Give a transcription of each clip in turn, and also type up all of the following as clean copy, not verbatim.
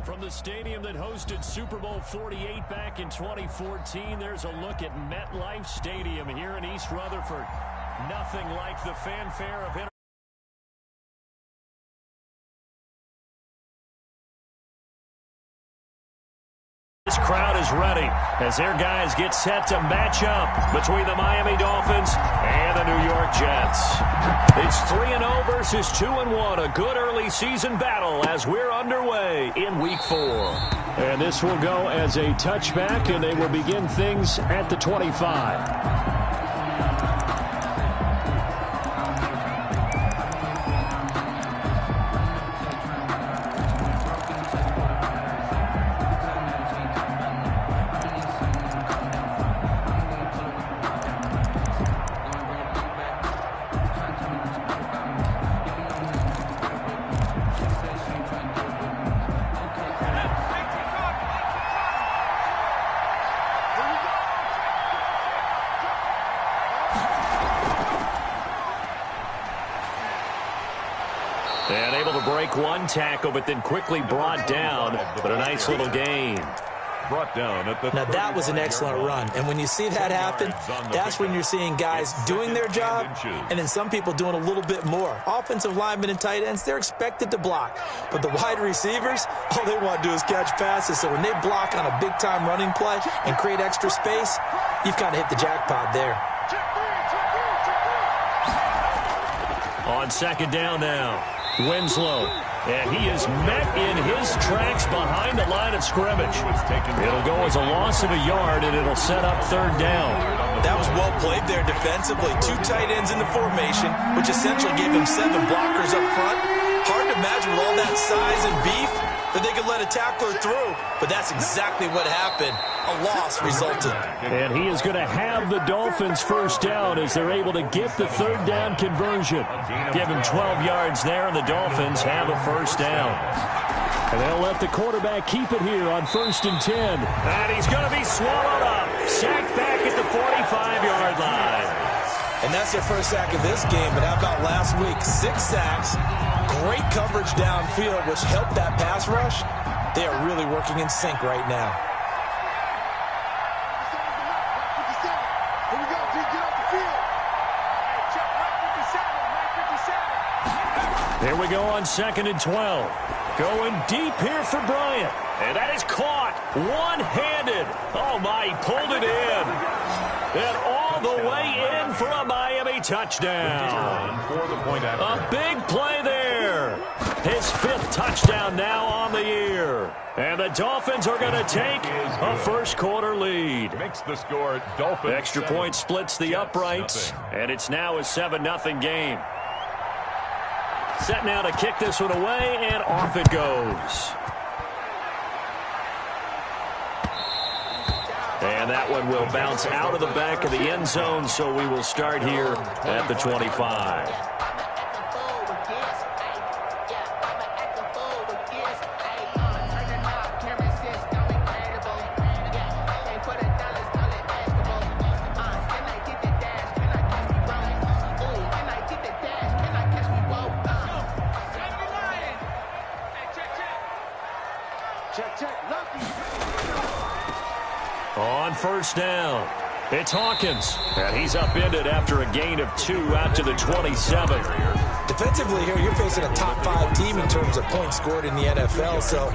From the stadium that hosted Super Bowl 48 back in 2014, there's a look at MetLife Stadium here in East Rutherford. Nothing like the fanfare of This crowd is ready as their guys get set to match up between the Miami Dolphins and the New York Jets. It's 3-0 versus 2-1, a good early season battle as we're underway in Week 4. And this will go as a touchback, and they will begin things at the 25. And able to break one tackle, but then quickly brought down. But a nice little gain. Brought down at the now, that was an excellent run. And when you see that happen, that's when you're seeing guys doing their job and then some people doing a little bit more. Offensive linemen and tight ends, they're expected to block. But the wide receivers, all they want to do is catch passes. So when they block on a big-time running play and create extra space, you've kind of hit the jackpot there. On second down now, Winslow. And he is met in his tracks behind the line of scrimmage. It'll go as a loss of a yard, and it'll set up third down. That was well played there defensively. Two tight ends in the formation, which essentially gave him 7 blockers up front. Hard to imagine with all that size and beef that they could let a tackler through. But that's exactly what happened. A loss resulted. And he is going to have the Dolphins first down as they're able to get the third down conversion. Give him 12 yards there, and the Dolphins have a first down. And they'll let the quarterback keep it here on 1st and 10. And he's going to be swallowed up. Sacked back at the 45-yard line. And that's their first sack of this game. But how about last week? 6 sacks. Great coverage downfield, which helped that pass rush. They are really working in sync right now. Here we go on 2nd and 12. Going deep here for Bryant. And that is caught one-handed. Oh, my, he pulled it in. And all the way in for a Miami touchdown. A big play there. His 5th touchdown now on the year. And the Dolphins are going to take a first-quarter lead. Makes the score Dolphins. Extra point splits the uprights. And it's now a 7-0 game. Set now to kick this one away, and off it goes. And that one will bounce out of the back of the end zone, so we will start here at the 25. On first down, it's Hawkins. And he's upended after a gain of 2 out to the 27. Defensively here, you're facing a top 5 team in terms of points scored in the NFL. So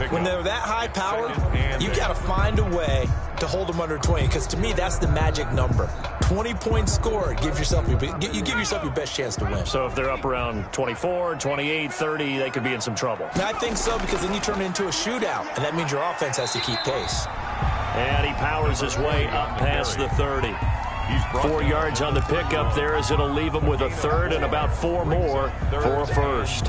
when they're that high powered, you got to find a way to hold them under 20. Because to me, that's the magic number. 20 points scored, you give yourself your best chance to win. So if they're up around 24, 28, 30, they could be in some trouble. I think so, because then you turn it into a shootout, and that means your offense has to keep pace. And he powers his way up past the 30. 4 yards on the pickup there as it'll leave him with a third and about 4 more for a first.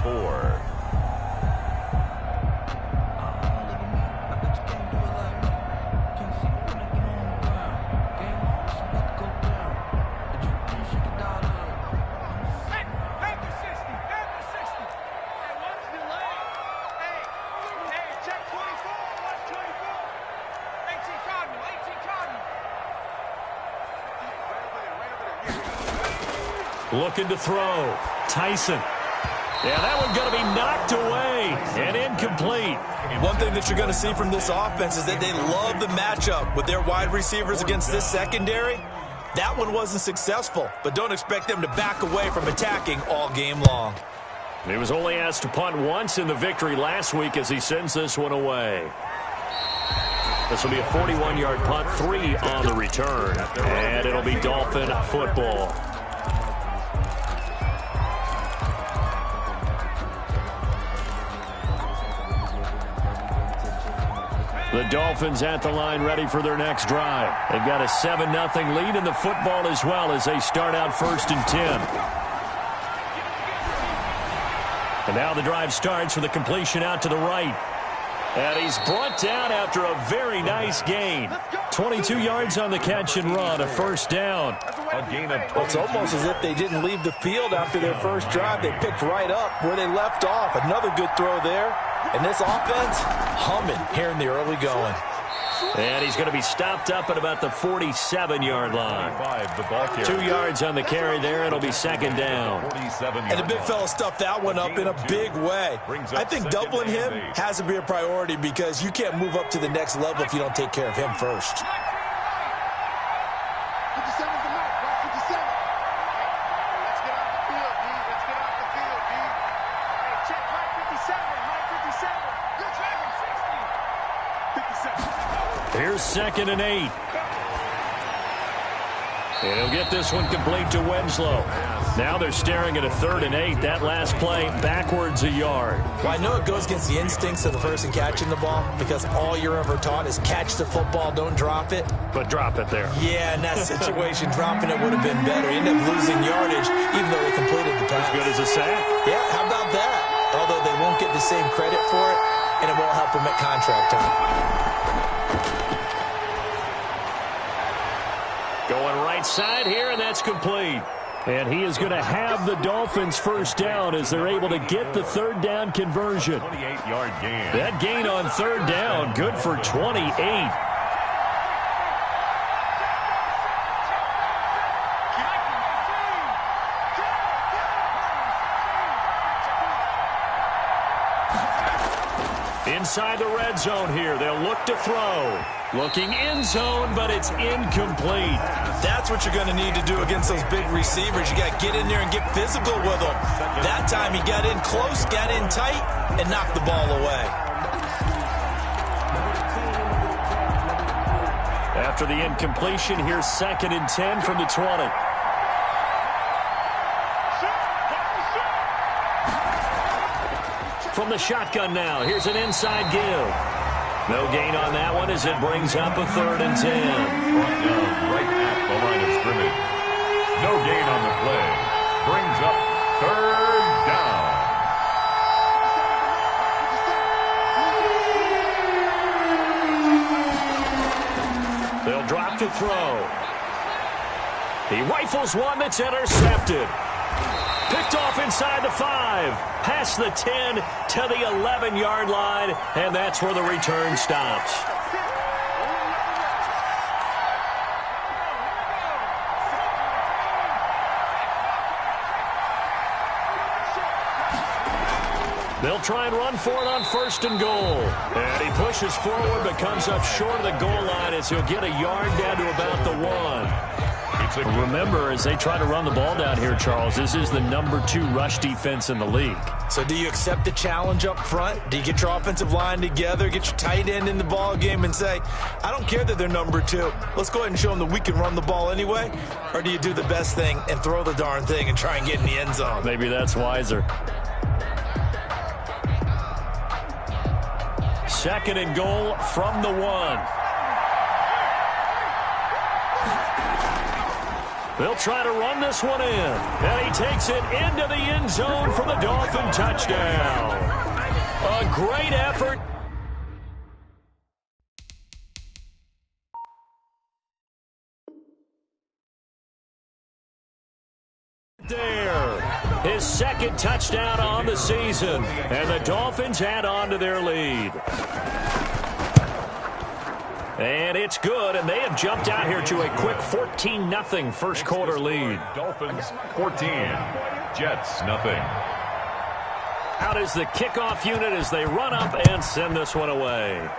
Looking to throw. Tyson. Yeah, that one's going to be knocked away and incomplete. One thing that you're going to see from this offense is that they love the matchup with their wide receivers against this secondary. That one wasn't successful, but don't expect them to back away from attacking all game long. He was only asked to punt once in the victory last week as he sends this one away. This will be a 41-yard punt, 3 on the return, and it'll be Dolphin football. The Dolphins at the line ready for their next drive. They've got a 7-0 lead in the football as well as they start out 1st and 10. And now the drive starts with a completion out to the right. And he's brought down after a very nice gain. 22 yards on the catch and run, a 1st down. A gain of 20. It's almost as if they didn't leave the field after their first drive. They picked right up where they left off. Another good throw there. And this offense, humming here in the early going. And he's going to be stopped up at about the 47-yard line. 2 yards on the carry there. It'll be 2nd down. And the big fella stuffed that one up in a big way. I think doubling him has to be a priority because you can't move up to the next level if you don't take care of him first. Here's 2nd and 8. And he'll get this one complete to Winslow. Now they're staring at a 3rd and 8. That last play backwards a yard. Well, I know it goes against the instincts of the person catching the ball because all you're ever taught is catch the football, don't drop it. But drop it there. Yeah, in that situation, dropping it would have been better. You end up losing yardage even though they completed the pass. As good as a sack. Yeah, how about that? Although they won't get the same credit for it, and it won't help them at contract time. Going right side here, and that's complete. And he is going to have the Dolphins 1st down as they're able to get the 3rd down conversion. 28-yard gain. That gain on 3rd down, good for 28. Inside the red zone here, they'll look to throw. Looking in zone, but it's incomplete. That's what you're going to need to do against those big receivers. You got to get in there and get physical with them. That time he got in close, got in tight, and knocked the ball away. After the incompletion, here's 2nd and 10 from the 20. From the shotgun now, here's an inside give. No gain on that one as it brings up a 3rd and 10. Brought down right at the line of scrimmage. No gain on the play. Brings up 3rd down. They'll drop to throw. He rifles one that's intercepted. Picked off inside the 5, past the 10 to the 11-yard line, and that's where the return stops. They'll try and run for it on 1st and goal. And he pushes forward but comes up short of the goal line as he'll get a yard down to about the 1. Remember, as they try to run the ball down here, Charles, this is the number 2 rush defense in the league. So do you accept the challenge up front? Do you get your offensive line together, get your tight end in the ball game and say, I don't care that they're number 2. Let's go ahead and show them that we can run the ball anyway? Or do you do the best thing and throw the darn thing and try and get in the end zone? Maybe that's wiser. 2nd and goal from the 1. They'll try to run this one in. And he takes it into the end zone for the Dolphin touchdown. A great effort. There. His 2nd touchdown on the season. And the Dolphins add on to their lead. And it's good, and they have jumped out here to a quick 14-0 first quarter lead. Dolphins 14, Jets nothing. Out is the kickoff unit as they run up and send this one away.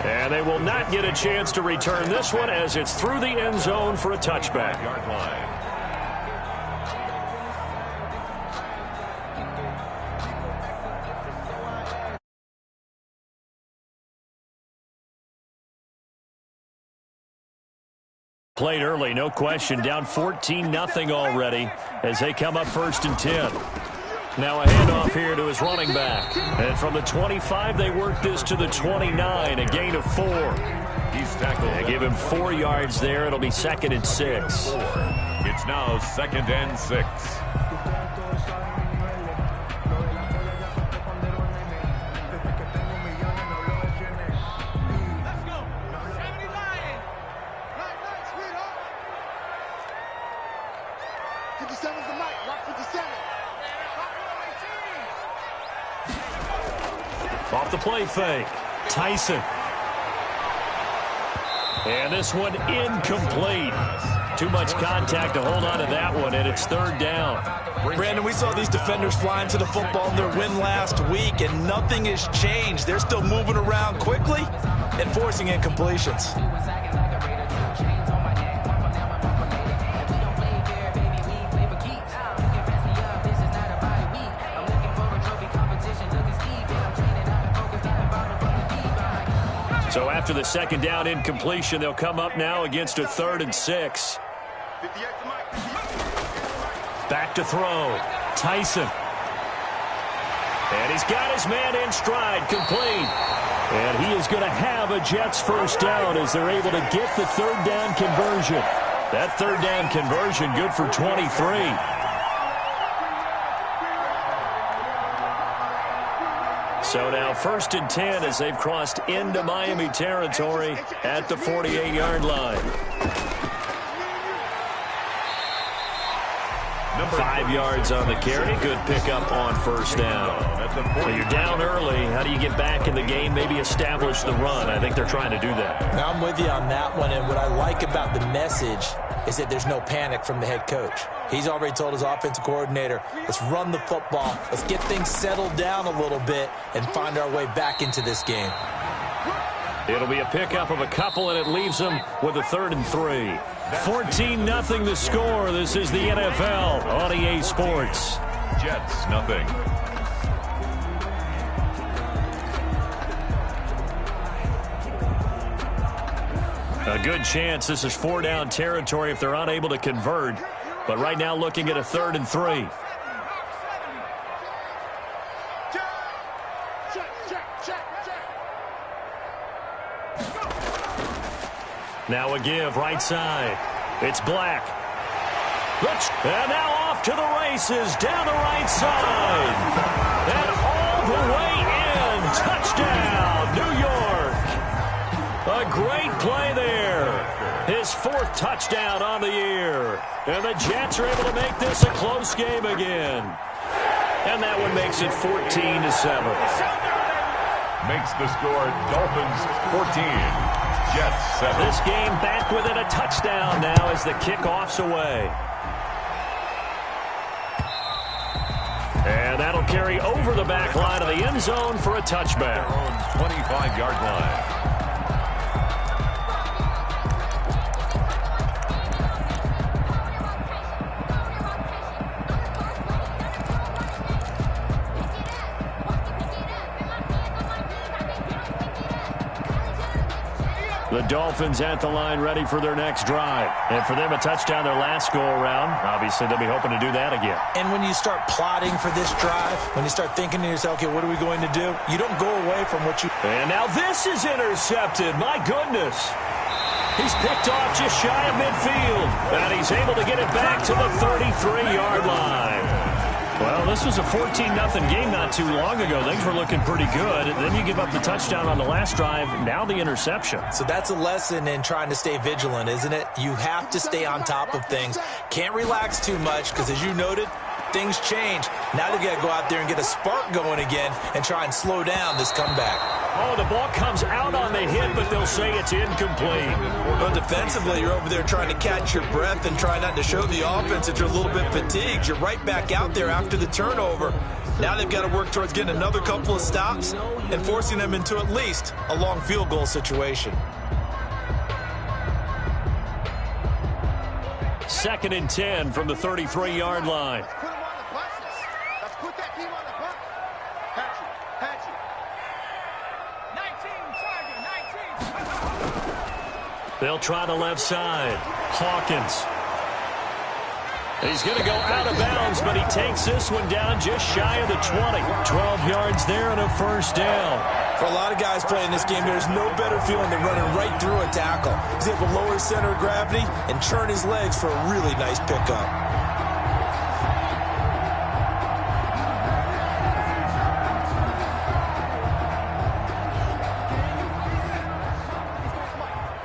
And they will not get a chance to return this one as it's through the end zone for a touchback. Yard line. Played early, no question. Down 14-0 already as they come up 1st and 10. Now a handoff here to his running back. And from the 25, they work this to the 29, a gain of 4. He's tackled. They give him 4 yards there. It'll be 2nd and 6. It's now 2nd and 6. Off the play fake, Tyson. And this one incomplete. Too much contact to hold on to that one, and it's 3rd down. Brandon, we saw these defenders flying to the football in their win last week, and nothing has changed. They're still moving around quickly and forcing incompletions. So after the 2nd down incompletion, they'll come up now against a 3rd and 6. Back to throw. Tyson. And he's got his man in stride, complete. And he is going to have a Jets 1st down as they're able to get the 3rd down conversion. That 3rd down conversion good for 23. So now 1st and 10 as they've crossed into Miami territory at the 48-yard line. 5 yards on the carry. Good pickup on 1st down. So you're down early. How do you get back in the game? Maybe establish the run. I think they're trying to do that. Now I'm with you on that one, and what I like about the message is that there's no panic from the head coach. He's already told his offensive coordinator, let's run the football, let's get things settled down a little bit and find our way back into this game. It'll be a pickup of a couple, and it leaves them with a 3rd and 3. 14-0 the score. This is the NFL on EA Sports. Jets, nothing. A good chance this is 4-down territory if they're unable to convert. But right now looking at a 3rd and 3. Now a give right side. It's Black. And now off to the races down the right side. And all the way in. Touchdown, New York. A great play there. His 4th touchdown on the year. And the Jets are able to make this a close game again. And that one makes it 14-7. Makes the score Dolphins 14. Jets 7. This game back within a touchdown now as the kickoff's away. And that'll carry over the back line of the end zone for a touchback. Their own 25-yard line. The Dolphins at the line ready for their next drive. And for them, a touchdown their last go-around. Obviously, they'll be hoping to do that again. And when you start plotting for this drive, when you start thinking to yourself, okay, what are we going to do? You don't go away from what you... And now this is intercepted. My goodness. He's picked off just shy of midfield. And he's able to get it back to the 33-yard line. Well, this was a 14-0 game not too long ago. Things were looking pretty good. Then you give up the touchdown on the last drive. Now the interception. So that's a lesson in trying to stay vigilant, isn't it? You have to stay on top of things. Can't relax too much because, as you noted, things change. Now they've got to go out there and get a spark going again and try and slow down this comeback. Oh, the ball comes out on the hit, but they'll say it's incomplete. Well, defensively, you're over there trying to catch your breath and try not to show the offense that you're a little bit fatigued. You're right back out there after the turnover. Now they've got to work towards getting another couple of stops and forcing them into at least a long field goal situation. 2nd and 10 from the 33-yard line. Let's put them on the buses. Let's put that team on the bus. Patch it. 19. They'll try the left side. Hawkins. He's going to go out of bounds, but he takes this one down just shy of the 20. 12 yards there and a first down. For a lot of guys playing this game, there's no better feeling than running right through a tackle. He's able to lower his center of gravity and churn his legs for a really nice pickup.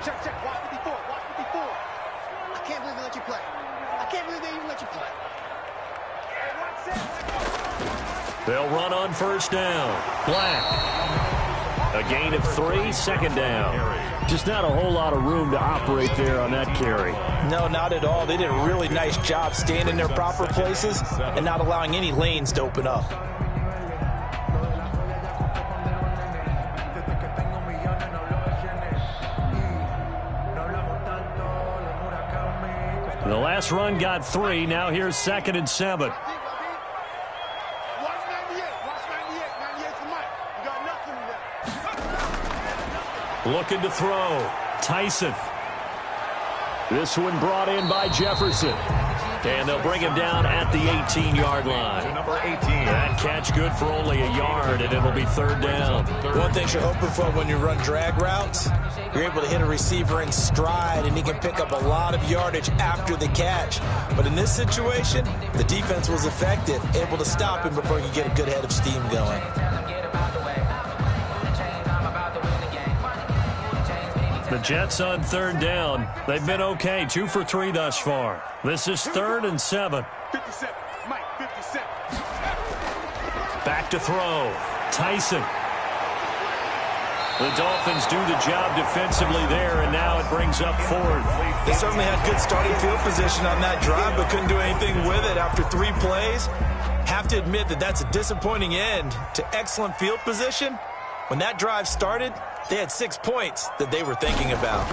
Check. Watch 54. I can't believe they let you play. I can't believe they even let you play. They'll run on first down. Black. A gain of 3, 2nd down. Just not a whole lot of room to operate there on that carry. No, not at all. They did a really nice job staying in their proper places and not allowing any lanes to open up. The last run got 3. Now here's 2nd and 7. Watch 98. 98's the mic. You got nothing in there. Looking to throw. Tyson. This one brought in by Jefferson. And they'll bring him down at the 18-yard line. Number 18. That catch good for only a yard, and it'll be 3rd down. One thing you're hoping for when you run drag routes, you're able to hit a receiver in stride, and he can pick up a lot of yardage after the catch. But in this situation, the defense was effective, able to stop him before he could get a good head of steam going. The Jets on 3rd down. They've been okay, 2 for 3 thus far. This is 3rd and 7. 57. Mike, 57. Back to throw. Tyson. The Dolphins do the job defensively there, and now it brings up 4th. They certainly had good starting field position on that drive, but couldn't do anything with it after 3 plays. Have to admit that that's a disappointing end to excellent field position. When that drive started, they had 6 points that they were thinking about.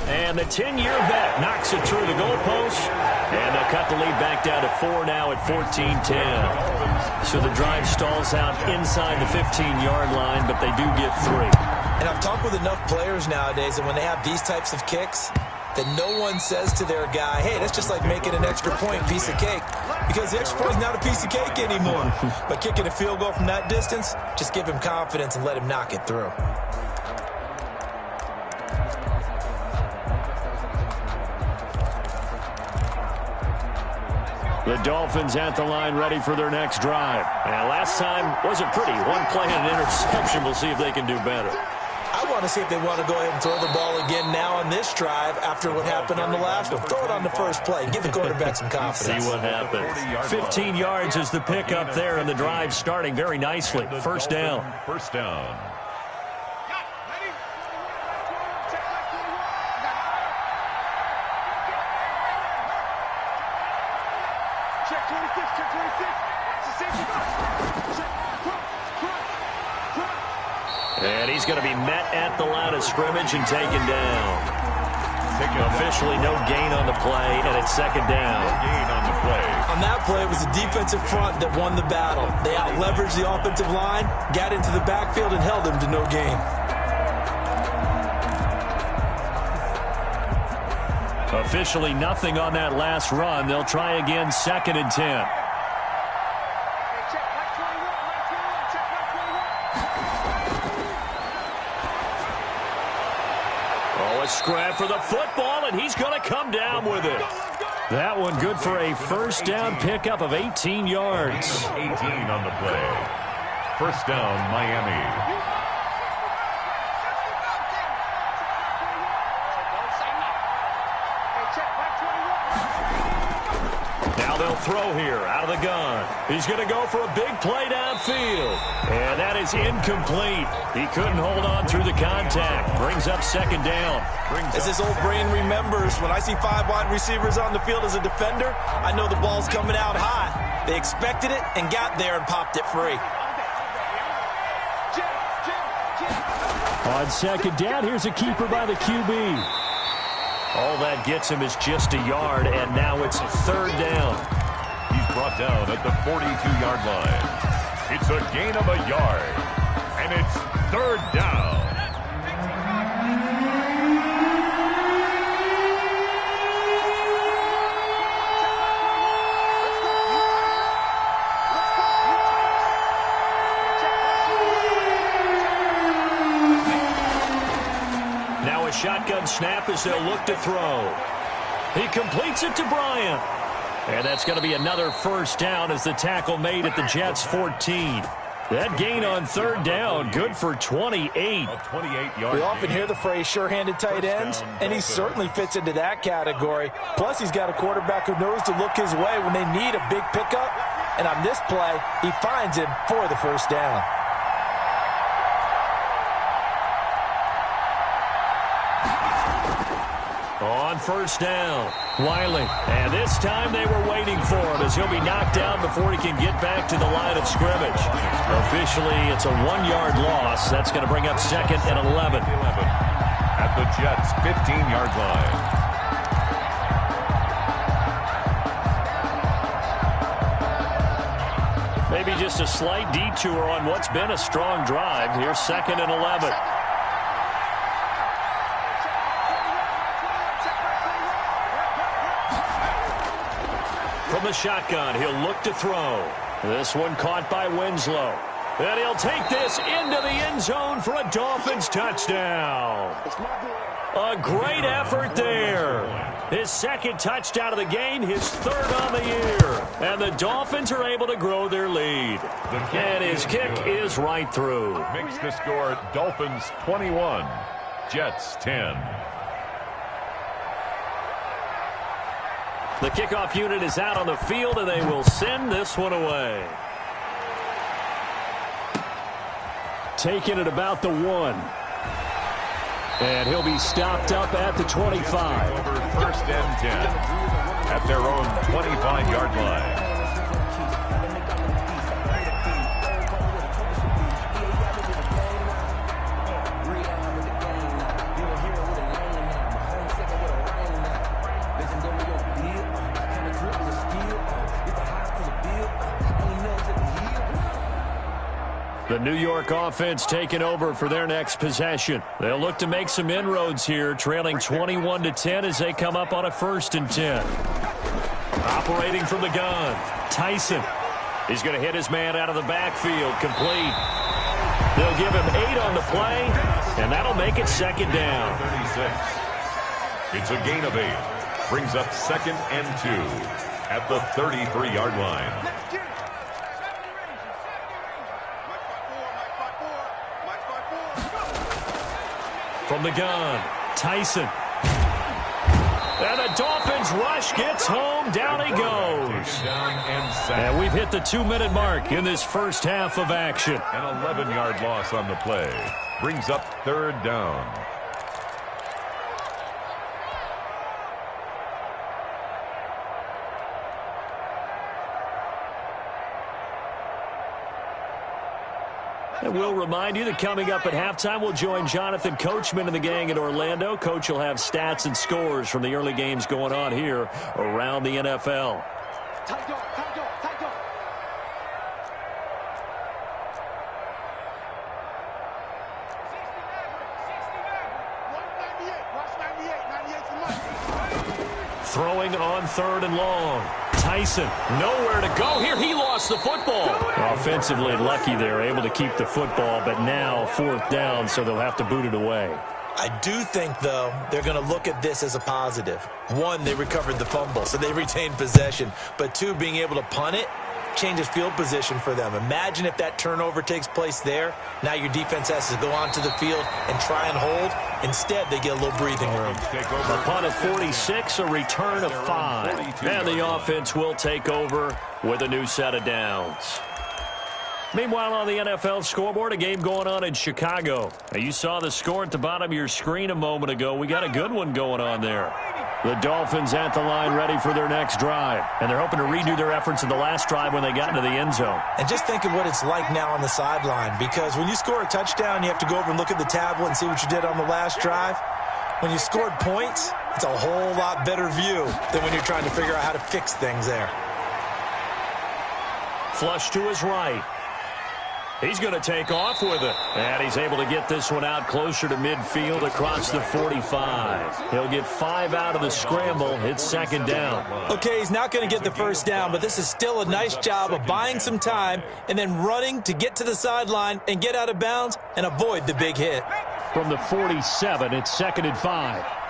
And the 10-year vet knocks it through the goalpost. And they'll cut the lead back down to 4 now at 14-10. So the drive stalls out inside the 15-yard line, but they do get 3. And I've talked with enough players nowadays that when they have these types of kicks, that no one says to their guy, hey, that's just like making an extra point piece of cake. Because the extra point is not a piece of cake anymore. But kicking a field goal from that distance, just give him confidence and let him knock it through. The Dolphins at the line ready for their next drive. And last time wasn't pretty. 1 play and an interception. We'll see if they can do better. I want to see if they want to go ahead and throw the ball again now on this drive after what happened on the last one. Throw it on the first play. Give the quarterback some confidence. See what happens. 15 yards is the pickup there, and the drive starting very nicely. First down. First down. Check 26. That's the safety. And he's going to be met at the line of scrimmage and taken down. Officially no gain on the play, and it's 2nd down. Gain on the play. On that play, it was the defensive front that won the battle. They out-leveraged the offensive line, got into the backfield, and held them to no gain. Officially nothing on that last run. They'll try again, 2nd and 10. A scrap for the football, and he's going to come down with it. That one good for a first down pickup of 18 yards. 18 on the play. First down, Miami. Now they'll throw here out of the gun. He's going to go for a big play downfield. And that is incomplete. He couldn't hold on through the contact. Brings up second down. As his old brain remembers, when I see 5 wide receivers on the field as a defender, I know the ball's coming out high. They expected it and got there and popped it free. On second down, here's a keeper by the QB. All that gets him is just a yard, and now it's third down. He's brought down at the 42-yard line. It's a gain of a yard, and it's third down. Shotgun snap as they'll look to throw. He completes it to Bryant. And that's going to be another first down as the tackle made at the Jets' 14. That gain on third down, good for 28. We often hear the phrase sure-handed tight ends, and he certainly fits into that category. Plus, he's got a quarterback who knows to look his way when they need a big pickup. And on this play, he finds him for the first down. On first down, Wiley. And this time they were waiting for him as he'll be knocked down before he can get back to the line of scrimmage. Officially, it's a 1-yard loss. That's going to bring up second and 11. At the Jets' 15-yard line. Maybe just a slight detour on what's been a strong drive. Here's second and 11. From the shotgun, he'll look to throw. This one caught by Winslow. And he'll take this into the end zone for a Dolphins touchdown. A great effort there. His second touchdown of the game, his third on the year. And the Dolphins are able to grow their lead. And his kick is right through. Makes the score Dolphins 21, Jets 10. The kickoff unit is out on the field, and they will send this one away. Taking it about the 1. And he'll be stopped up at the 25. Over first and 10 at their own 25-yard line. The New York offense taking over for their next possession. They'll look to make some inroads here, trailing 21-10 as they come up on a 1st and 10. Operating from the gun, Tyson. He's going to hit his man out of the backfield, complete. They'll give him 8 on the play, and that'll make it second down. 36. It's a gain of 8. Brings up second and 2 at the 33-yard line. From the gun, Tyson. And the Dolphins rush gets home. Down he goes. And we've hit the 2-minute mark in this first half of action. An 11-yard loss on the play. Brings up third down. And we'll remind you that coming up at halftime, we'll join Jonathan Coachman and the gang in Orlando. Coach will have stats and scores from the early games going on here around the NFL. Tight dog, tight dog, tight dog. Throwing on third and long. Tyson, nowhere to go here. He lost the football. Offensively lucky they're able to keep the football, but now 4th down, so they'll have to boot it away. I do think, though, they're going to look at this as a positive. 1, they recovered the fumble, so they retained possession. But 2, being able to punt it, changes field position for them. Imagine if that turnover takes place there. Now your defense has to go onto the field and try and hold. Instead, they get a little breathing room. A punt of 46, a return of 5. And the offense will take over with a new set of downs. Meanwhile, on the NFL scoreboard, a game going on in Chicago. Now, you saw the score at the bottom of your screen a moment ago. We got a good one going on there. The Dolphins at the line ready for their next drive. And they're hoping to redo their efforts in the last drive when they got into the end zone. And just think of what it's like now on the sideline. Because when you score a touchdown, you have to go over and look at the tablet and see what you did on the last drive. When you scored points, it's a whole lot better view than when you're trying to figure out how to fix things there. Flush to his right. He's going to take off with it. And he's able to get this one out closer to midfield across the 45. He'll get 5 out of the scramble. It's second down. Okay, he's not going to get the first down, but this is still a nice job of buying some time and then running to get to the sideline and get out of bounds and avoid the big hit. From the 47, it's second and 5.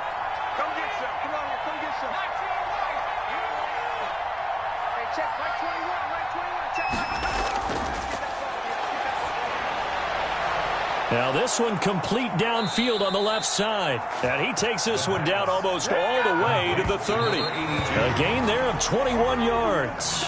Now this one complete downfield on the left side. And he takes this one down almost all the way to the 30. A gain there of 21 yards.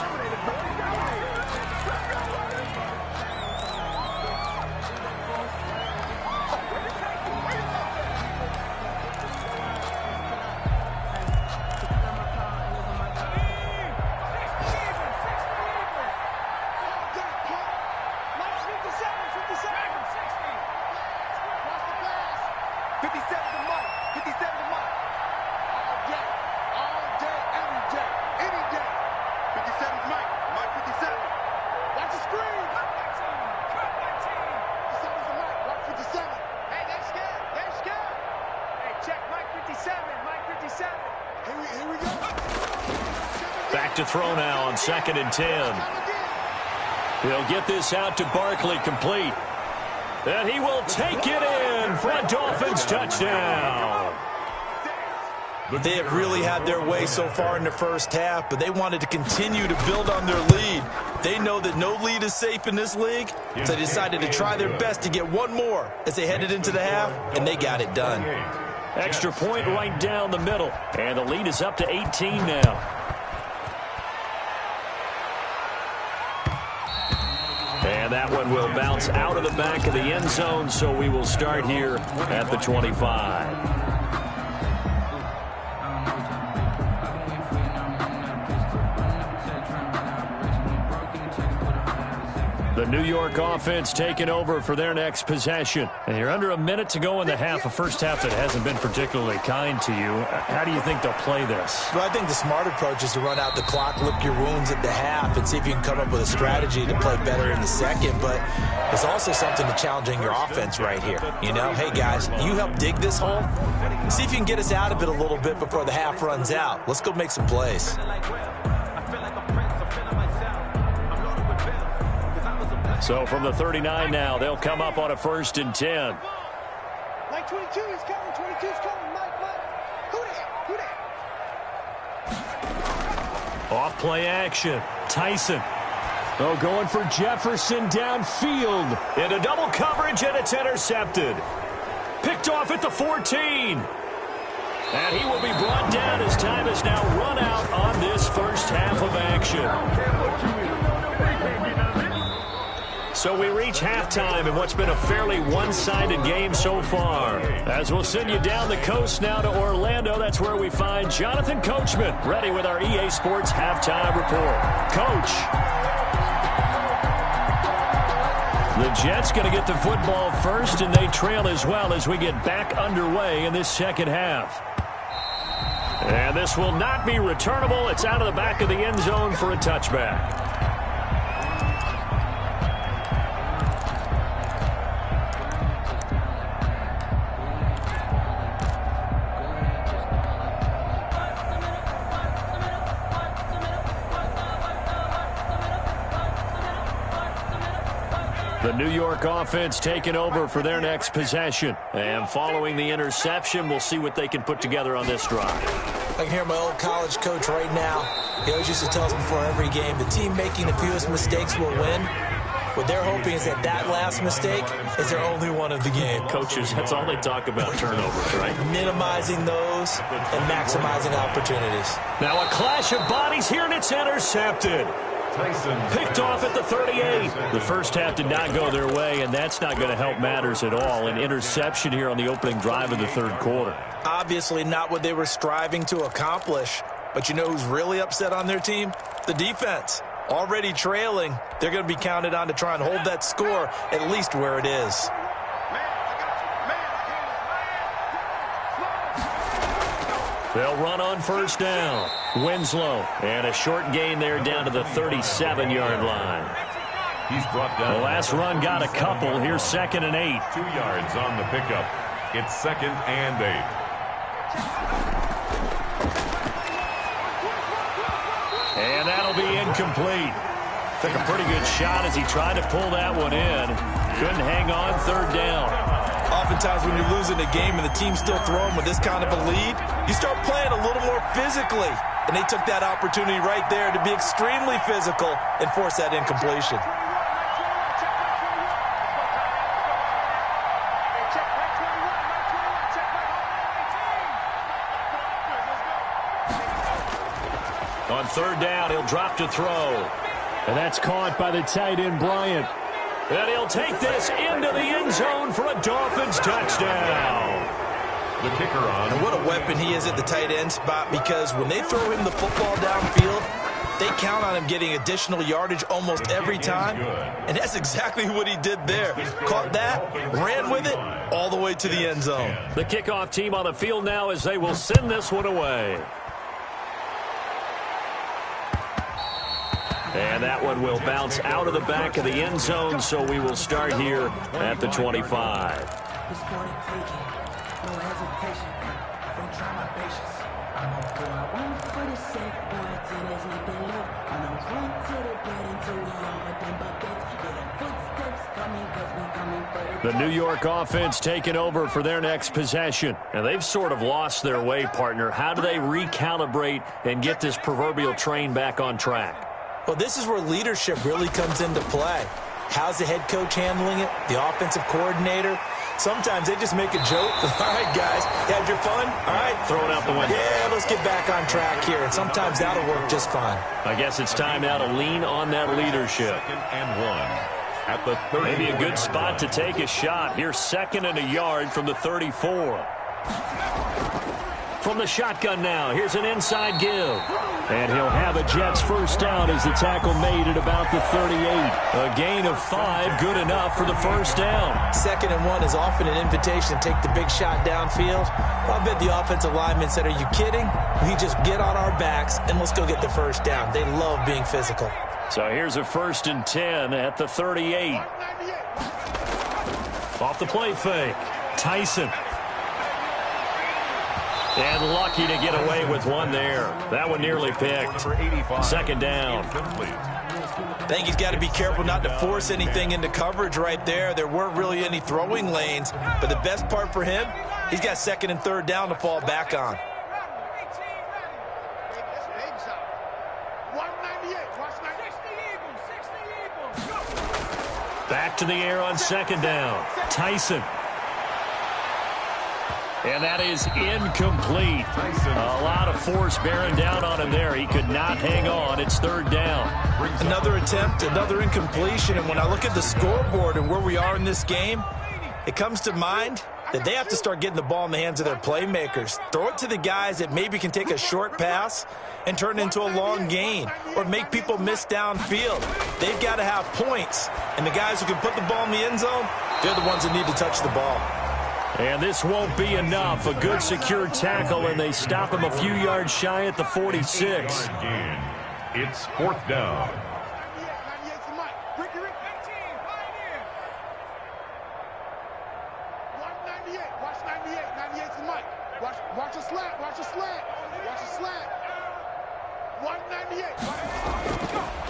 Back to throw now on second and 10. He'll get this out to Barkley, complete. And he will take it in for a Dolphins touchdown. They have really had their way so far in the first half, but they wanted to continue to build on their lead. They know that no lead is safe in this league, so they decided to try their best to get one more as they headed into the half, and they got it done. Extra point right down the middle, and the lead is up to 18 now. And that one will bounce out of the back of the end zone, so we will start here at the 25. The New York offense taking over for their next possession. And you're under a minute to go in the half, a first half that hasn't been particularly kind to you. How do you think they'll play this? Well, I think the smart approach is to run out the clock, lick your wounds at the half, and see if you can come up with a strategy to play better in the second. But there's also something to challenging your offense right here. You know, hey, guys, you help dig this hole. See if you can get us out of it a little bit before the half runs out. Let's go make some plays. So from the 39 now, they'll come up on a 1st and 10. Mike 22 is coming. 22 is coming. Mike. Who that? Off play action. Tyson. Oh, going for Jefferson downfield. Into double coverage, and it's intercepted. Picked off at the 14. And he will be brought down as time is now run out on this first half of action. So we reach halftime in what's been a fairly one-sided game so far. As we'll send you down the coast now to Orlando, that's where we find Jonathan Coachman, ready with our EA Sports Halftime Report. Coach. The Jets going to get the football first, and they trail as well as we get back underway in this second half. And this will not be returnable. It's out of the back of the end zone for a touchback. The New York offense taking over for their next possession. And following the interception, we'll see what they can put together on this drive. I can hear my old college coach right now. He always used to tell us before every game, the team making the fewest mistakes will win. What they're hoping is that that last mistake is their only one of the game. Coaches, that's all they talk about, turnovers, right? Minimizing those and maximizing opportunities. Now a clash of bodies here, and it's intercepted. Picked off at the 38. The first half did not go their way, and that's not going to help matters at all. An interception here on the opening drive of the third quarter. Obviously not what they were striving to accomplish. But you know who's really upset on their team? The defense. Already trailing, they're going to be counted on to try and hold that score at least where it is. They'll run on first down. Winslow, and a short gain there down to the 37-yard line. He's brought down. The last run got a couple. Here's 2nd and 8. 2 yards on the pickup. It's 2nd and 8. And that'll be incomplete. Took a pretty good shot as he tried to pull that one in. Couldn't hang on 3rd down. Oftentimes when you're losing a game and the team's still throwing with this kind of a lead, you start playing a little more physically. And they took that opportunity right there to be extremely physical and force that incompletion. On 3rd down, he'll drop to throw. And that's caught by the tight end, Bryant. And he'll take this into the end zone for a Dolphins touchdown. The kicker on. And what a weapon he is at the tight end spot, because when they throw him the football downfield, they count on him getting additional yardage almost every time. And that's exactly what he did there. Caught that, ran with it, all the way to the end zone. The kickoff team on the field now as they will send this one away. And that one will bounce out of the back of the end zone, so we will start here at the 25. The New York offense taking over for their next possession. And they've sort of lost their way, partner. How do they recalibrate and get this proverbial train back on track? Well, this is where leadership really comes into play. How's the head coach handling it? The offensive coordinator? Sometimes they just make a joke. All right, guys, you had your fun? All right. Throw it out the window. Yeah, let's get back on track here. And sometimes that'll work just fine. I guess it's time now to lean on that leadership. 2nd and 1. At the 30. Maybe a good spot to take a shot. Here's 2nd and a yard from the 34. From the shotgun now, here's an inside give. And he'll have a Jets first down as the tackle made at about the 38. A gain of 5, good enough for the first down. 2nd and 1 is often an invitation to take the big shot downfield. I bet the offensive lineman said, are you kidding? We just get on our backs and let's go get the first down. They love being physical. So here's a 1st and 10 at the 38. Off the play fake. Tyson. And lucky to get away with one there. That one nearly picked. 2nd down. I think he's got to be careful not to force anything into coverage right there. There weren't really any throwing lanes. But the best part for him, he's got 2nd and 3rd down to fall back on. Back to the air on 2nd down. Tyson. And that is incomplete. A lot of force bearing down on him there. He could not hang on. It's 3rd down. Another attempt, another incompletion. And when I look at the scoreboard and where we are in this game, it comes to mind that they have to start getting the ball in the hands of their playmakers. Throw it to the guys that maybe can take a short pass and turn it into a long gain or make people miss downfield. They've got to have points. And the guys who can put the ball in the end zone, they're the ones that need to touch the ball. And this won't be enough. A good secure tackle, and they stop him a few yards shy at the 46. It's 4th down. Watch a slant. Watch a slant. Watch a slant. 198.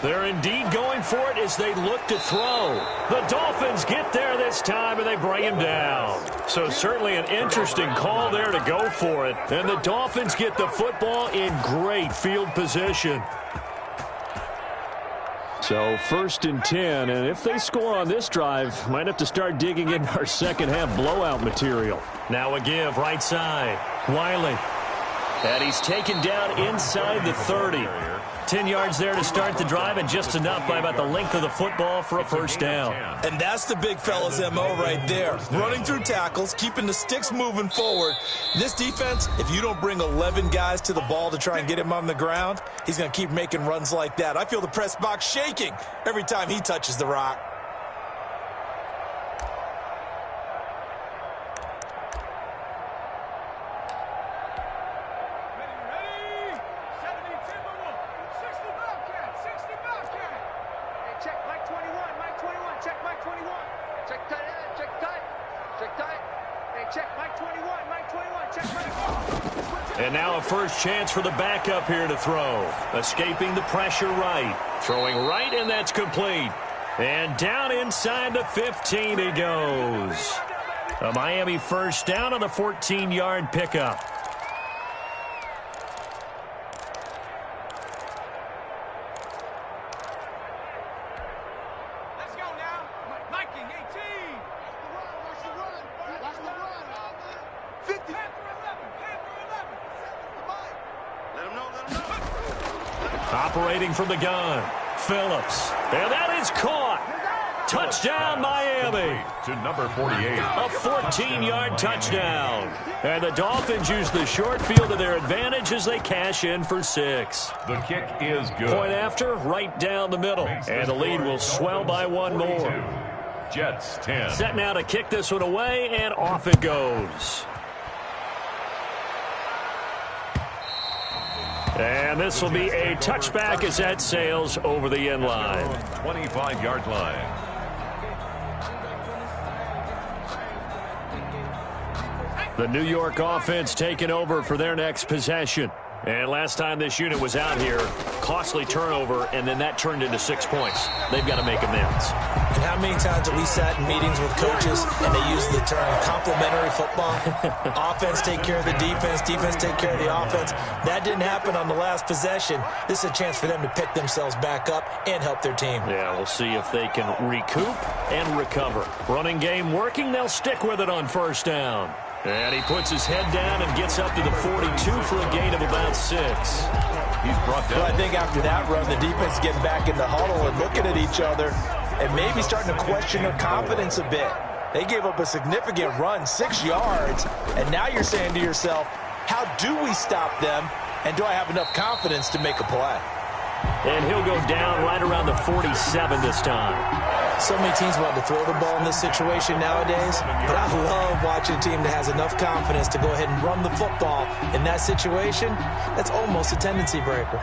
They're indeed going for it as they look to throw. The Dolphins get there this time, and they bring him down. So certainly an interesting call there to go for it. And the Dolphins get the football in great field position. So 1st and 10, and if they score on this drive, might have to start digging in our second half blowout material. Now a give right side. Wiley. And he's taken down inside the 30. 10 yards there to start the drive, and just enough by about the length of the football for a first down. And that's the big fella's MO right there. Running through tackles, keeping the sticks moving forward. This defense, if you don't bring 11 guys to the ball to try and get him on the ground, he's going to keep making runs like that. I feel the press box shaking every time he touches the rock. And now a first chance for the backup here to throw. Escaping the pressure right. Throwing right, and that's complete. And down inside the 15 he goes. A Miami first down on the 14-yard pickup. Operating from the gun, Phillips. And that is caught. Touchdown, Miami. To number 48. A 14-yard touchdown. And the Dolphins use the short field to their advantage as they cash in for 6. The kick is good. Point after, right down the middle. And the lead will swell by one more. Jets 10. Set now to kick this one away, and off it goes. And this will be a touchback as that sails over the end line. 25-yard line. The New York offense taking over for their next possession. And last time this unit was out here, costly turnover, and then that turned into 6 points. They've got to make amends. And how many times have we sat in meetings with coaches and they use the term complementary football? Offense take care of the defense, defense take care of the offense. That didn't happen on the last possession. This is a chance for them to pick themselves back up and help their team. Yeah, we'll see if they can recoup and recover. Running game working, they'll stick with it on first down. And he puts his head down and gets up to the 42 for a gain of about 6. He's brought down. Well, I think after that run, the defense is getting back in the huddle and looking at each other and maybe starting to question their confidence a bit. They gave up a significant run, 6 yards, and now you're saying to yourself, how do we stop them, and do I have enough confidence to make a play? And he'll go down right around the 47 this time. So many teams want to throw the ball in this situation nowadays, but I love watching a team that has enough confidence to go ahead and run the football. In that situation, that's almost a tendency breaker.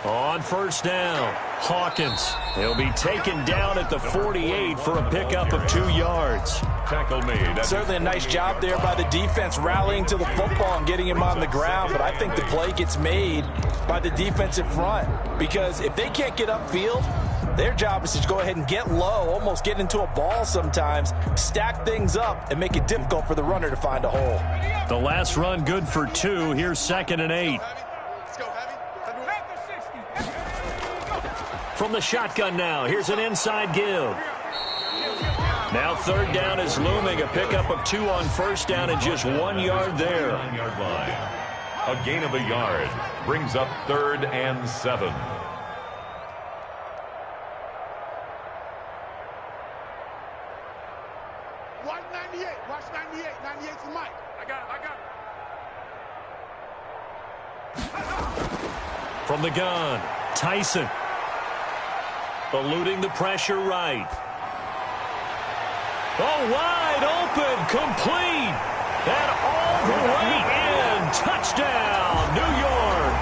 On first down, Hawkins. He'll be taken down at the 48 for a pickup of 2 yards. Tackle made. Certainly a nice job there by the defense rallying to the football and getting him on the ground, but I think the play gets made by the defensive front because if they can't get upfield, their job is to go ahead and get low, almost get into a ball sometimes, stack things up, and make it difficult for the runner to find a hole. The last run good for 2. Here's 2nd and 8. From the shotgun now, here's an inside give. Now 3rd down is looming, a pickup of 2 on first down and just 1 yard there. 9-yard line. A gain of a yard brings up 3rd and 7. Watch 98. Watch 98. 98 for Mike. I got it. From the gun, Tyson. Eluding the pressure right. Oh, wide open, complete, and all the way in. Touchdown, New York.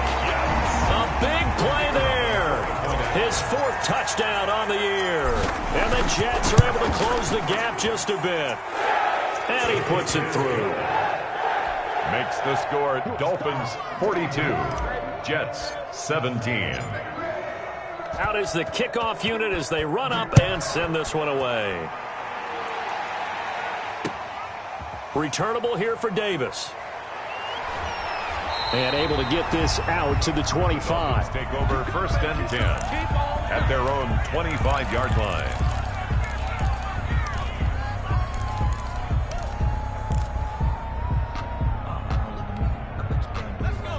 A big play there. His 4th touchdown on the year. And the Jets are able to close the gap just a bit. And he puts it through. Makes the score Dolphins 42, Jets 17. Out is the kickoff unit as they run up and send this one away. Returnable here for Davis. And able to get this out to the 25. Take over 1st and 10 at their own 25-yard line.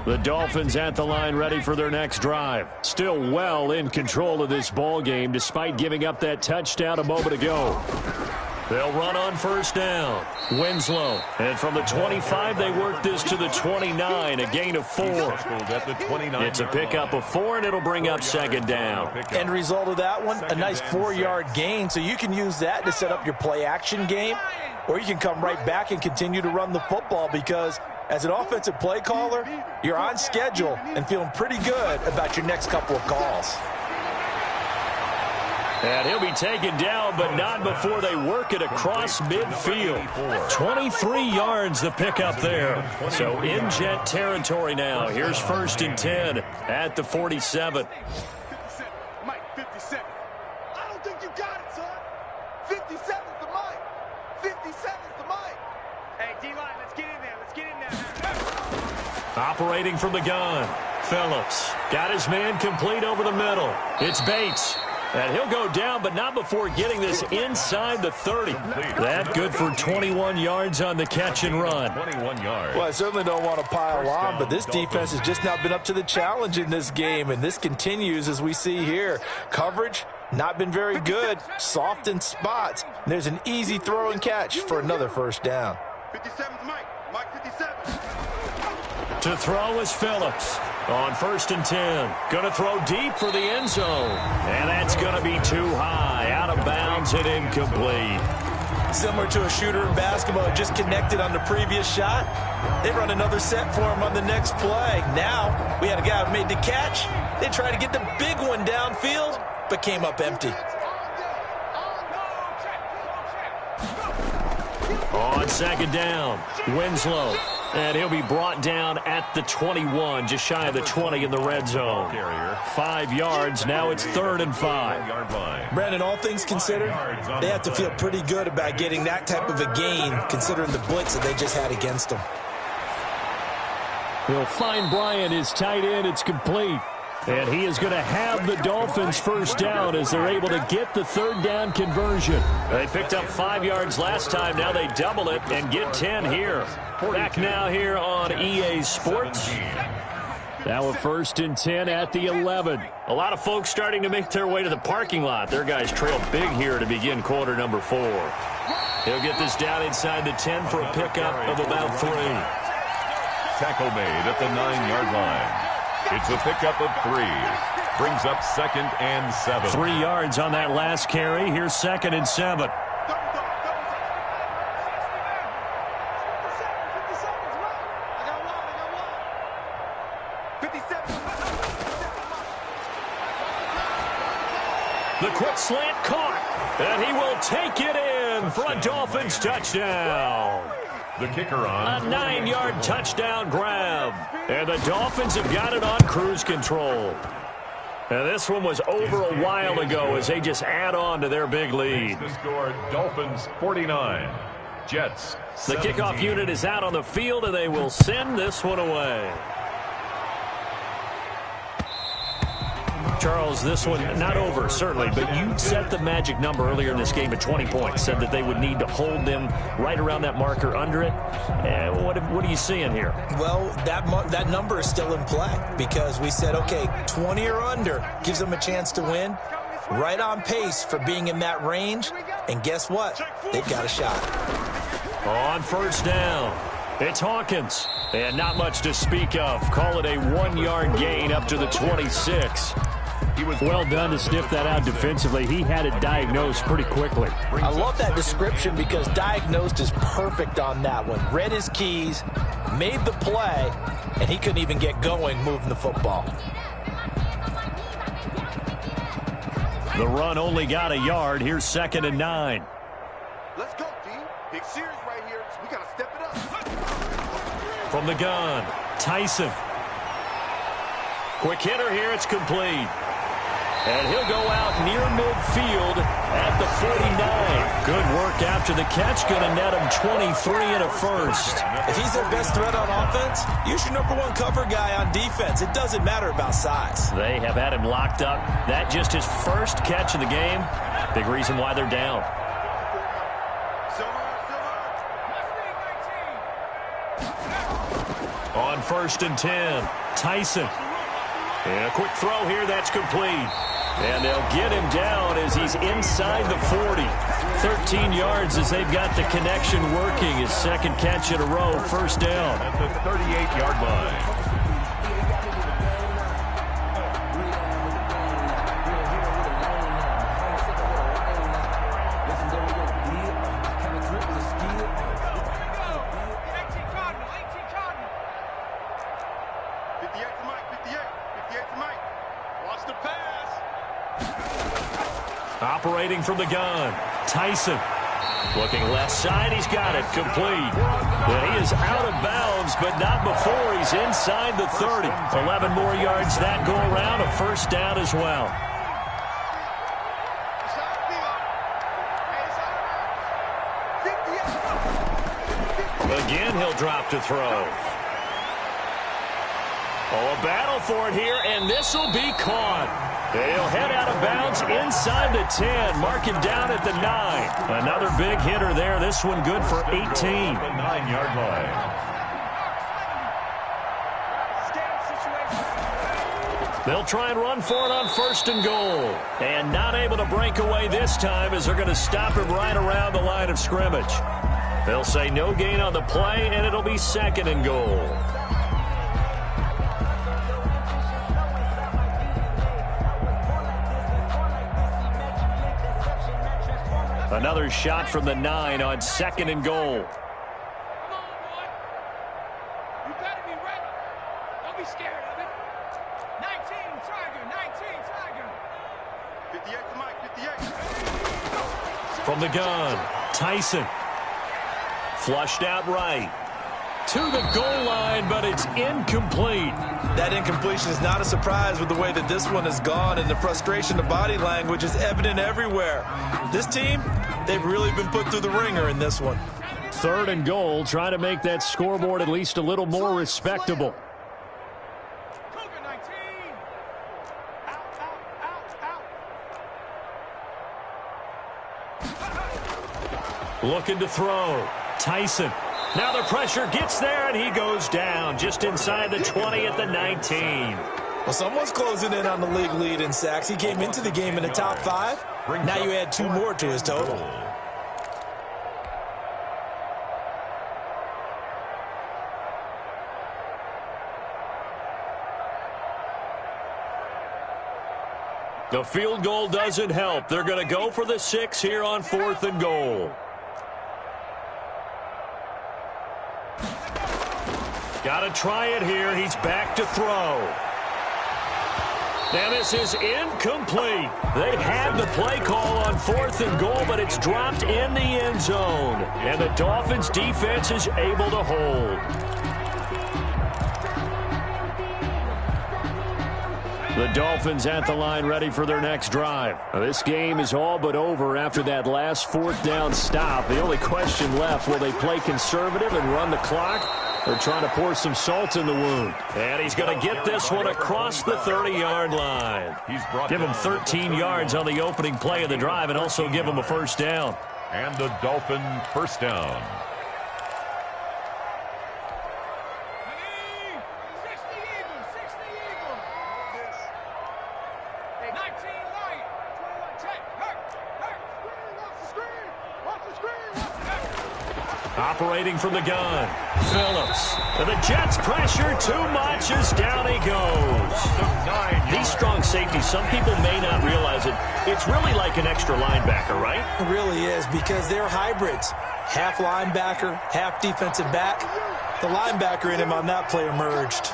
The Dolphins at the line ready for their next drive. Still well in control of this ball game despite giving up that touchdown a moment ago. They'll run on 1st down. Winslow. And from the 25, they work this to the 29, a gain of 4. It's a pickup of 4, and it'll bring up 2nd down. End result of that one, a nice 4-yard gain, so you can use that to set up your play-action game, or you can come right back and continue to run the football because as an offensive play caller, you're on schedule and feeling pretty good about your next couple of calls. And he'll be taken down, but not before they work it across midfield. 23 yards the pickup there. So in Jet territory now. Here's 1st and 10 at the 47. 57. Mike, 57. I don't think you got it, son. 57 is the Mike. 57 is the Mike. Hey, D-line, let's get in there. Let's get in there. Operating from the gun. Phillips got his man complete over the middle. It's Bates. And he'll go down, but not before getting this inside the 30. That good for 21 yards on the catch and run. 21 yards. Well, I certainly don't want to pile on, but this defense has just not been up to the challenge in this game, and this continues as we see here. Coverage, not been very good, soft in spots. There's an easy throw and catch for another 1st down. 57's Mike. Mike 57. To throw is Phillips. On 1st and 10. Going to throw deep for the end zone. And that's going to be too high. Out of bounds and incomplete. Similar to a shooter in basketball, just connected on the previous shot. They run another set for him on the next play. Now, we had a guy who made the catch. They tried to get the big one downfield, but came up empty. On 2nd down, Winslow. And he'll be brought down at the 21, just shy of the 20 in the red zone. 5 yards, now it's 3rd and 5. Brandon, all things considered, they have to feel pretty good about getting that type of a gain, considering the blitz that they just had against them. He'll find Bryant, his tight end. It's complete. And he is going to have the Dolphins 1st down as they're able to get the 3rd down conversion. They picked up 5 yards last time. Now they double it and get 10 here. Back now here on EA Sports. Now a 1st and 10 at the 11. A lot of folks starting to make their way to the parking lot. Their guys trail big here to begin quarter number 4. He'll get this down inside the 10 for a pickup of about 3. Tackle made at the 9-yard line. It's a pickup of 3. Brings up 2nd and 7. 3 yards on that last carry. Here's 2nd and 7. The quick slant caught, and he will take it in for a Dolphins touchdown. The kicker on. A 9-yard touchdown grab. And the Dolphins have got it on cruise control. And this one was over a while ago as they just add on to their big lead. The score, Dolphins 49, Jets 17. The kickoff unit is out on the field, and they will send this one away. Charles, this one not over, certainly, but you set the magic number earlier in this game at 20 points, said that they would need to hold them right around that marker under it. What are you seeing here? Well, that number is still in play because we said, okay, 20 or under gives them a chance to win. Right on pace for being in that range, and guess what? They've got a shot. On 1st down, it's Hawkins, and not much to speak of. Call it a 1-yard gain up to the 26. He was well done to sniff that out defensively. He had it diagnosed pretty quickly. I love that description because diagnosed is perfect on that one. Read his keys, made the play, and he couldn't even get going moving the football. The run only got a yard. Here's 2nd and 9. Let's go, D. Big series right here. We got to step it up. From the gun, Tyson. Quick hitter here, it's complete. And he'll go out near midfield at the 49. Good work after the catch. Going to net him 23 and a first. If he's their best threat on offense, use your number one cover guy on defense. It doesn't matter about size. They have had him locked up. That just his first catch of the game. Big reason why they're down. On 1st and 10, Tyson. And a quick throw here, that's complete. And they'll get him down as he's inside the 40. 13 yards as they've got the connection working. His second catch in a row, first down. At the 38-yard line. Operating from the gun, Tyson. Looking left side, he's got it, complete. And he is out of bounds, but not before he's inside the 30. 11 more yards that go around, a first down as well. Again, he'll drop to throw. Oh, a battle for it here, and this will be caught. They'll head out of bounds inside the 10. Mark him down at the 9. Another big hitter there. This one good for 18. The 9-yard line. They'll try and run for it on 1st and goal. And not able to break away this time as they're going to stop him right around the line of scrimmage. They'll say no gain on the play, and it'll be 2nd and goal. Another shot from the 9 on 2nd and goal. Come on, boy. You better be ready. Don't be scared of it. 19, Tiger. 19, Tiger. 58 to Mike, 58. From the gun, Tyson. Flushed out right. To the goal line, but it's incomplete. That incompletion is not a surprise with the way that this one has gone, and the frustration of body language is evident everywhere. This team, they've really been put through the ringer in this one. 3rd and goal, trying to make that scoreboard at least a little more respectable. Cougar 19. Out. Looking to throw. Tyson. Now the pressure gets there, and he goes down just inside the 20 at the 19. Well, someone's closing in on the league lead in sacks. He came into the game in the top 5. Now you add 2 more to his total. The field goal doesn't help. They're going to go for the 6 here on 4th and goal. Got to try it here. He's back to throw. And this is incomplete. They had the play call on 4th and goal, but it's dropped in the end zone. And the Dolphins defense is able to hold. The Dolphins at the line ready for their next drive. This game is all but over after that last 4th down stop. The only question left, will they play conservative and run the clock? They're trying to pour some salt in the wound. And he's going to get this one across the 30-yard line. Give him 13 yards on the opening play of the drive and also give him a first down. And the Dolphin first down. 60 Eagles. 19 Lion. 21 check. Watch the screen. Operating from the gun, Phillips. And the Jets pressure too much as down he goes. These strong safeties, some people may not realize it. It's really like an extra linebacker, right? It really is, because they're hybrids. Half linebacker, half defensive back. The linebacker in him on that play emerged.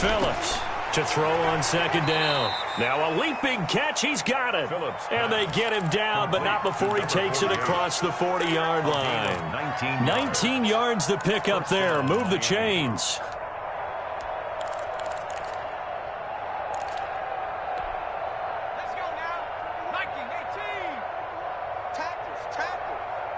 Phillips To throw on second down. Now a leaping catch. He's got it. And they get him down, but not before he takes it across the 40-yard line. 19 yards to pick up there. Move the chains. Let's go now. 19, 18. Tackles.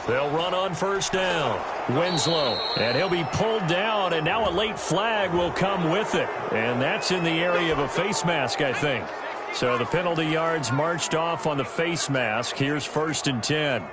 They'll run on first down. Winslow, and he'll be pulled down, and now a late flag will come with it. And that's in the area of a face mask, I think. So the penalty yards marched off on the face mask. Here's 1st and 10.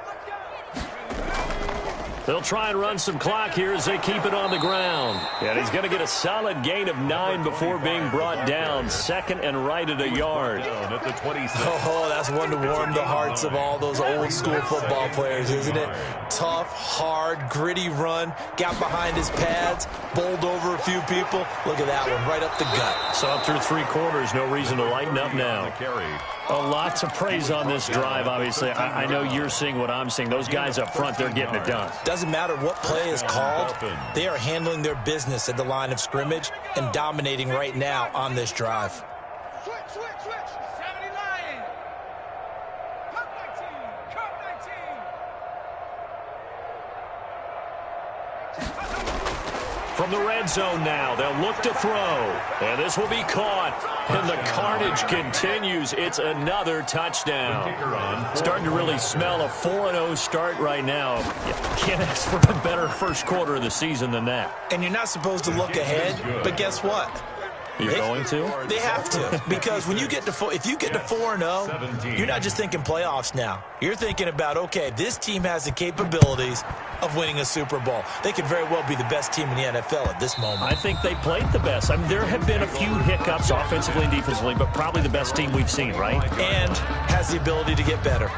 They'll try and run some clock here as they keep it on the ground. And he's going to get a solid gain of 9 before being brought down. 2nd and right at a yard. Oh, that's one to warm the hearts of all those old school football players, isn't it? Tough, hard, gritty run. Got behind his pads, bowled over a few people. Look at that one, right up the gut. So up through 3 quarters, no reason to lighten up now. A lot to praise on this drive, obviously. I know you're seeing what I'm seeing. Those guys up front, they're getting it done. Doesn't matter what play is called. They are handling their business at the line of scrimmage and dominating right now on this drive. Switch. 70 Lion. Cup 19. Cup 19. From the red zone now, they'll look to throw. And this will be caught. And the carnage continues. It's another touchdown. Starting to really smell a 4-0 start right now. You can't ask for a better first quarter of the season than that. And you're not supposed to look ahead, but guess what? You're going to? They have to, because when you get to if you get to 4-0, you're not just thinking playoffs now. You're thinking about, okay, this team has the capabilities of winning a Super Bowl. They could very well be the best team in the NFL at this moment. I think they played the best. I mean, there have been a few hiccups offensively and defensively, but probably the best team we've seen, right? And has the ability to get better.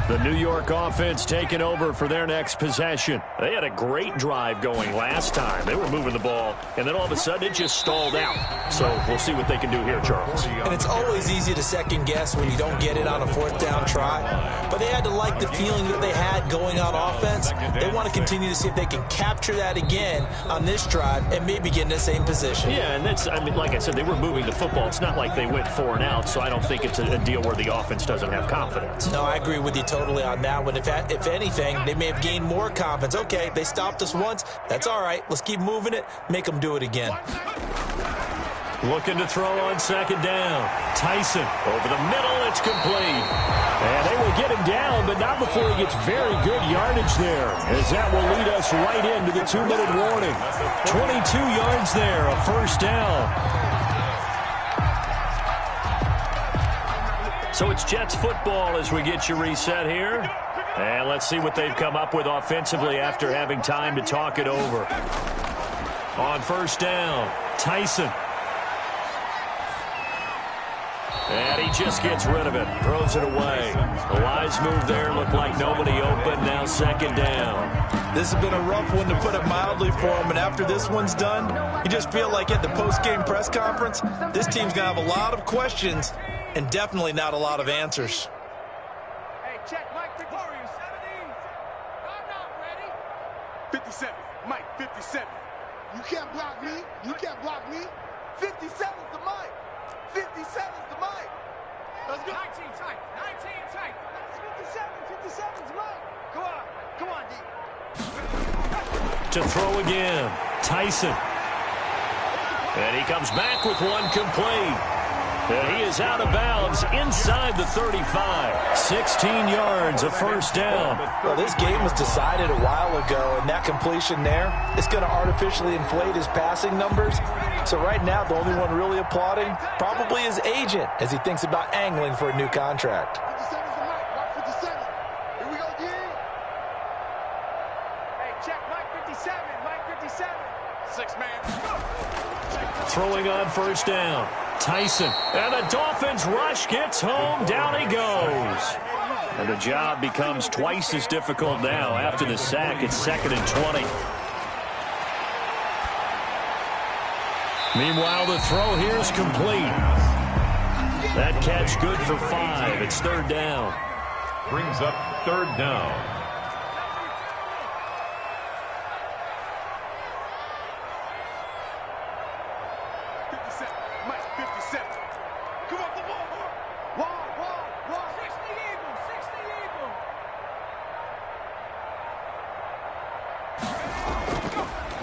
The New York offense taking over for their next possession. They had a great drive going last time. They were moving the ball, and then all of a sudden it just stalled out. So we'll see what they can do here, Charles. And it's always easy to second guess when you don't get it on a 4th down try. But they had to like the feeling that they had going on offense. They want to continue to see if they can capture that again on this drive and maybe get in the same position. Yeah, and that's, I mean, like I said, they were moving the football. It's not like they went 4 and out, so I don't think it's a deal where the offense doesn't have confidence. No, I agree with you totally on that one. If anything, they may have gained more confidence. Okay, they stopped us once. That's all right. Let's keep moving it. Make them do it again. Looking to throw on second down. Tyson over the middle. It's complete. And they will get him down, but not before he gets very good yardage there, as that will lead us right into the 2-minute warning. 22 yards there, a first down. So it's Jets football as we get you reset here. And let's see what they've come up with offensively after having time to talk it over. On first down, Tyson. And he just gets rid of it, throws it away. A wise move there, looked like nobody open, now second down. This has been a rough one, to put it mildly, for him, and after this one's done, you just feel like at the post-game press conference, this team's going to have a lot of questions and definitely not a lot of answers. Hey, check, Mike, where are you, 70? I'm not ready. 57, Mike, 57. You can't block me. You can't block me. 57's the Mike. 57's the Mike. Let's go. 19 tight. 19 tight. That's 57. 57's Mike. Come on, D. To throw again, Tyson. And he comes back with one complete. And he is out of bounds inside the 35. 16 yards, a first down. Well, this game was decided a while ago, and that completion there is going to artificially inflate his passing numbers. So right now, the only one really applauding probably his agent as he thinks about angling for a new contract. 57's the Mike. Mike 57. Here we go, D. Hey, check, Mike 57. Mike 57. 6 man. Throwing on first down, Tyson. And the Dolphins rush gets home. Down he goes. And the job becomes twice as difficult now after the sack. It's 2nd and 20. Meanwhile, the throw here is complete. That catch good for 5. It's 3rd down. Brings up 3rd down.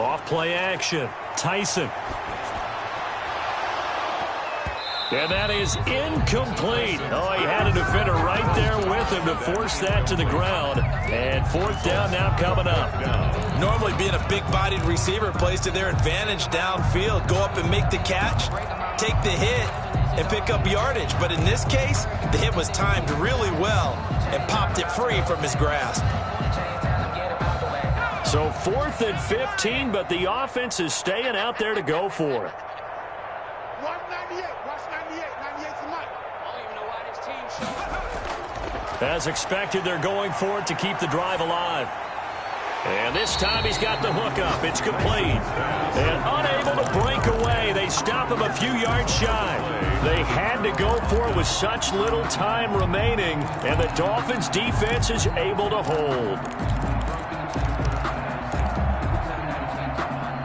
Off play action. Tyson. And that is incomplete. Oh, he had a defender right there with him to force that to the ground. And fourth down now coming up. Normally being a big-bodied receiver plays to their advantage downfield. Go up and make the catch, take the hit, and pick up yardage. But in this case, the hit was timed really well and popped it free from his grasp. So 4th and 15, but the offense is staying out there to go for it. As expected, they're going for it to keep the drive alive. And this time he's got the hook up. It's complete. And unable to break away. They stop him a few yards shy. They had to go for it with such little time remaining. And the Dolphins' defense is able to hold.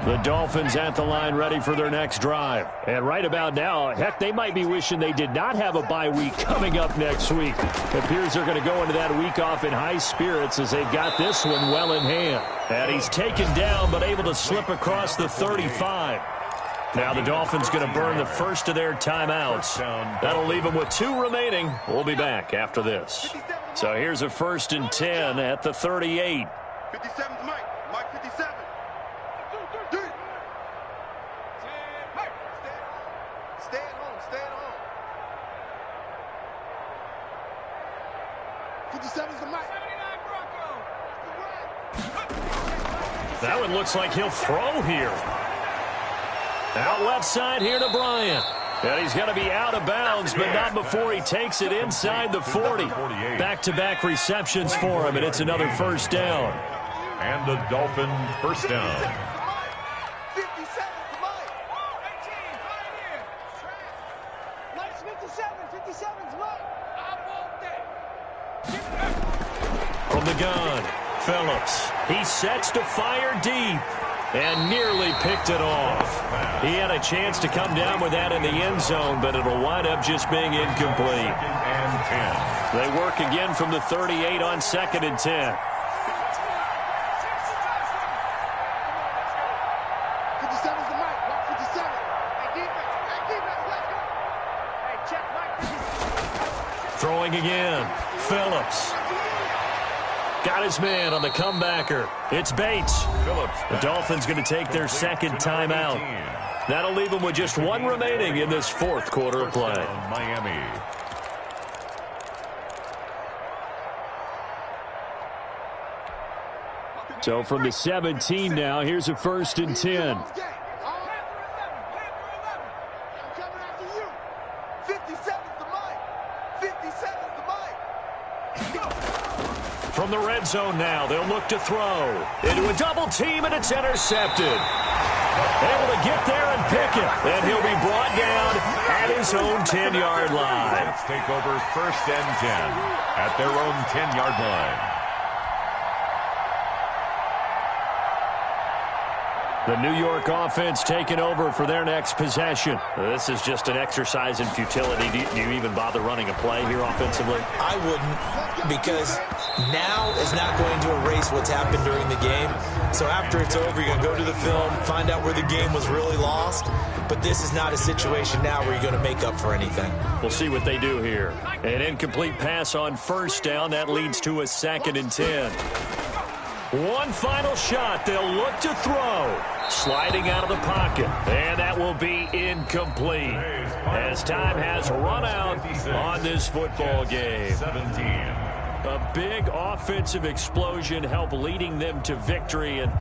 The Dolphins at the line ready for their next drive. And right about now, heck, they might be wishing they did not have a bye week coming up next week. It appears they're going to go into that week off in high spirits as they've got this one well in hand. And he's taken down but able to slip across the 35. Now the Dolphins going to burn the first of their timeouts. That'll leave them with 2 remaining. We'll be back after this. So here's a 1st and 10 at the 38. 57's Mike. Mike 57. Stay at home. Stay at home. 57's the Mike. That one looks like he'll throw here. Out left side here to Bryant. And he's going to be out of bounds, but not before he takes it inside the 40. Back-to-back receptions for him, and it's another first down. And the Dolphin first down. 57's the Mike. 57's Mike. I want that. From the gun, Phillips. He sets to fire deep and nearly picked it off. He had a chance to come down with that in the end zone, but it'll wind up just being incomplete. And 10. They work again from the 38 on 2nd and 10. 57's the Mike. Mike 57. Hey, defense. Hey, defense. Let's go. Hey, check Mike 57. Throwing again. Phillips. Got his man on the comebacker. It's Bates. Phillips. The Dolphins going to take their second timeout. That'll leave them with just 1 remaining in this 4th quarter of play. Miami. So from the 17 now, here's a 1st and 10. From the red zone now, they'll look to throw. Into a double team, and it's intercepted. Able to get there and pick it. And he'll be brought down at his own 10-yard line. Let's take over 1st and 10 at their own 10-yard line. The New York offense taking over for their next possession. This is just an exercise in futility. Do you even bother running a play here offensively? I wouldn't, because now is not going to erase what's happened during the game. So after it's over, you're going to go to the film, find out where the game was really lost. But this is not a situation now where you're going to make up for anything. We'll see what they do here. An incomplete pass on 1st down. That leads to a 2nd and 10. One final shot. They'll look to throw. Sliding out of the pocket. And that will be incomplete. As time has run out on this football game. 17. A big offensive explosion helped leading them to victory. And